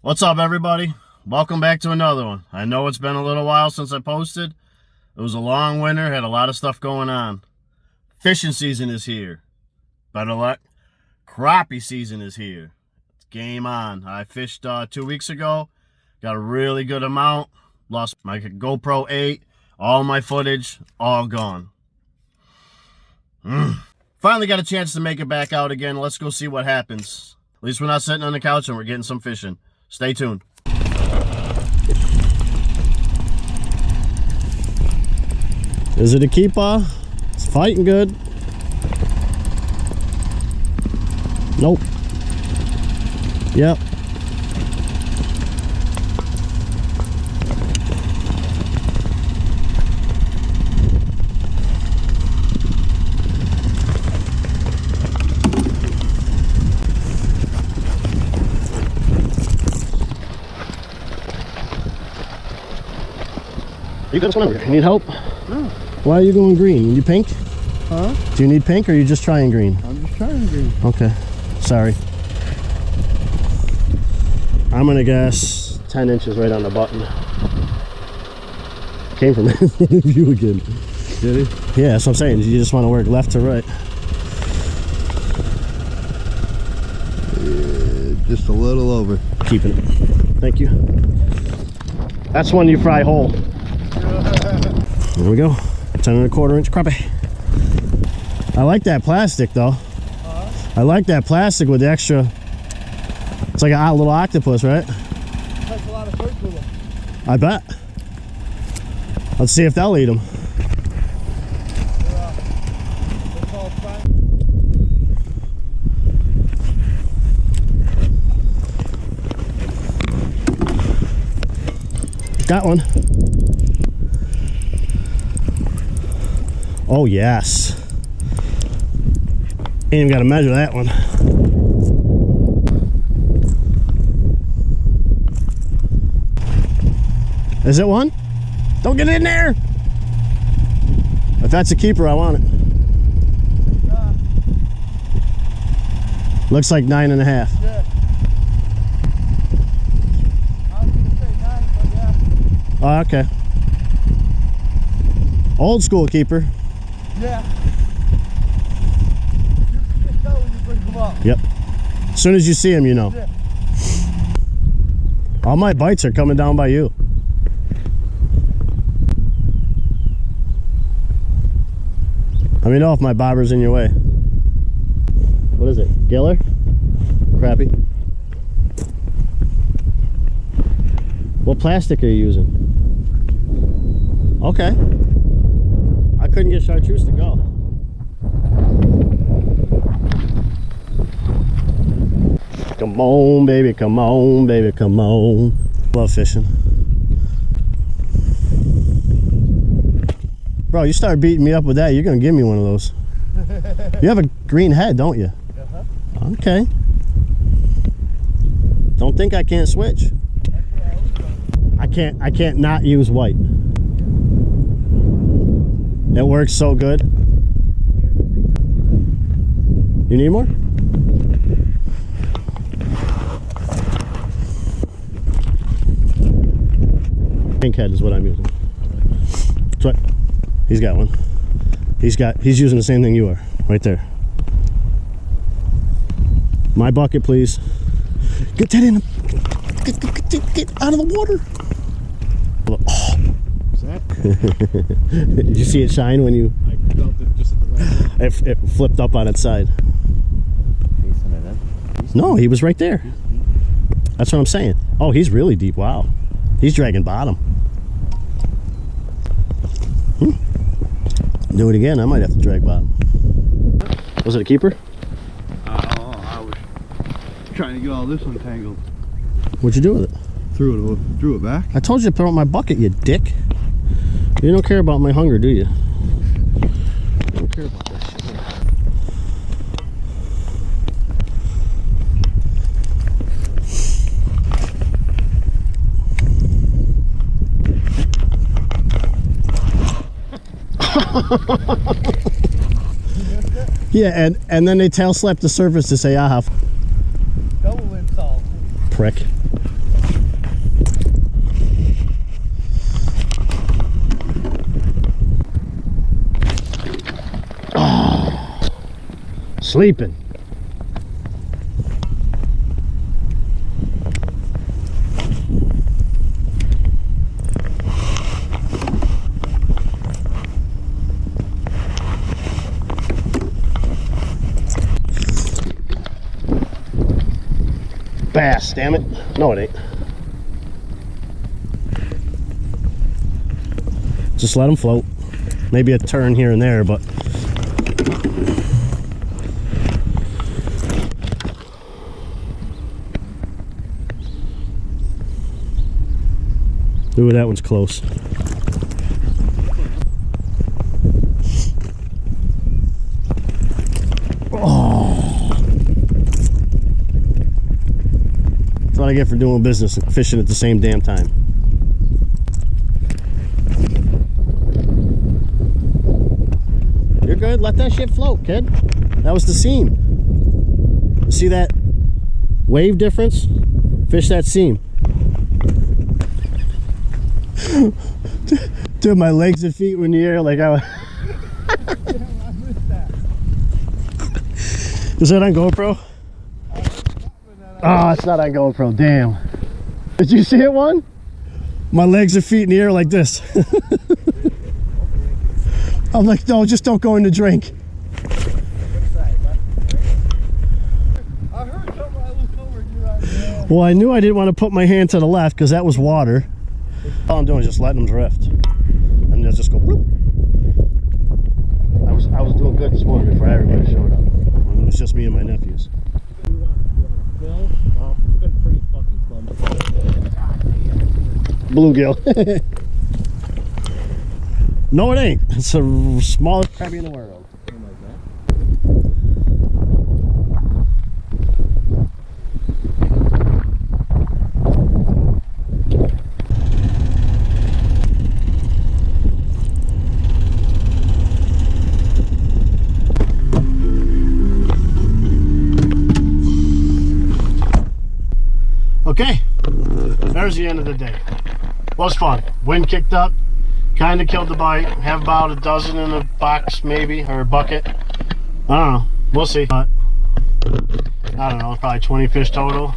What's up, everybody? Welcome back to another one. I know it's been a little while since I posted. It was a long winter, had a lot of stuff going on. Fishing season is here. Better luck. Crappie season is here. It's game on. I fished 2 weeks ago. Got a really good amount. Lost my GoPro 8. All my footage, all gone. Finally got a chance to make it back out again. Let's go see what happens. At least we're not sitting on the couch and we're getting some fishing. Stay tuned. Is it a keeper? It's fighting good. Nope. Yep. You got one over here. You need help? No. Why are you going green? You pink? Huh? Do you need pink or are you just trying green? I'm just trying green. Okay. Sorry. I'm gonna guess 10 inches right on the button. Came from you again. Did he? Yeah, that's what I'm saying. You just want to work left to right. Yeah, just a little over. Keeping it. Thank you. That's one you fry whole. There we go. 10 1/4 inch crappie. I like that plastic though. I like that plastic with the extra. It's like a little octopus, right? That's a lot of fish with them. I bet. Let's see if they'll eat them. They're called fine. Got one. Oh yes. Ain't even got to measure that one. Is it one? Don't get in there. If that's a keeper, I want it. Looks like 9.5. Yeah. I was gonna say 9, but yeah. Oh, okay. Old school keeper. Yeah. You can tell when you bring them up. Yep. As soon as you see him, you know. Yeah. All my bites are coming down by you. Let me know if my bobber's in your way. What is it? Giller? Crappie? What plastic are you using? Okay. I couldn't get chartreuse to go. Come on, baby, come on, baby, come on. Love fishing. Bro, you start beating me up with that, you're gonna give me one of those. You have a green head, don't you? Uh-huh. Okay. Don't think I can't switch. I can't not use white. It works so good. You need more? Pink head is what I'm using. That's what he's got one. He's using the same thing you are, right there. My bucket, please. Get that in. Get out of the water. Oh. What's that? Did you see it shine when you? I felt it just at the right time. It flipped up on its side. Facing it in. No, he was right there. That's what I'm saying. Oh, he's really deep. Wow. He's dragging bottom. Do it again. I might have to drag bottom. Was it a keeper? I was trying to get all this untangled. What'd you do with it? Threw it back. I told you to put it in my bucket, you dick. You don't care about my hunger, do you? You don't care about that shit. Yeah, and then they tail slap the surface to say, aha. Double insult. Prick. sleeping. Bass, damn it. No, it ain't. Just let them float. Maybe a turn here and there, but ooh, that one's close. Oh, that's what I get for doing business and fishing at the same damn time. You're good. Let that shit float, kid. That was the seam. See that wave difference? Fish that seam. Dude, my legs and feet were in the air like I was. Is that on GoPro? Oh, it's not on GoPro. Damn. Did you see it, one? My legs and feet in the air like this. I'm like, no, just don't go in the drink. I heard something. I looked over and you're on the Well, I knew I didn't want to put my hand to the left because that was water. All I'm doing is just letting them drift. And they'll just go bloop. I was doing good this morning before everybody showed up. When it was just me and my nephews. Bill, it's been pretty fucking clumsy. Bluegill. No, it ain't. It's the smallest crappie in the world. Okay, there's the end of the day. Was fun. Wind kicked up. Kind of killed the bite. Have about a dozen in a box, maybe, or a bucket. I don't know. We'll see. But I don't know. Probably 20 fish total.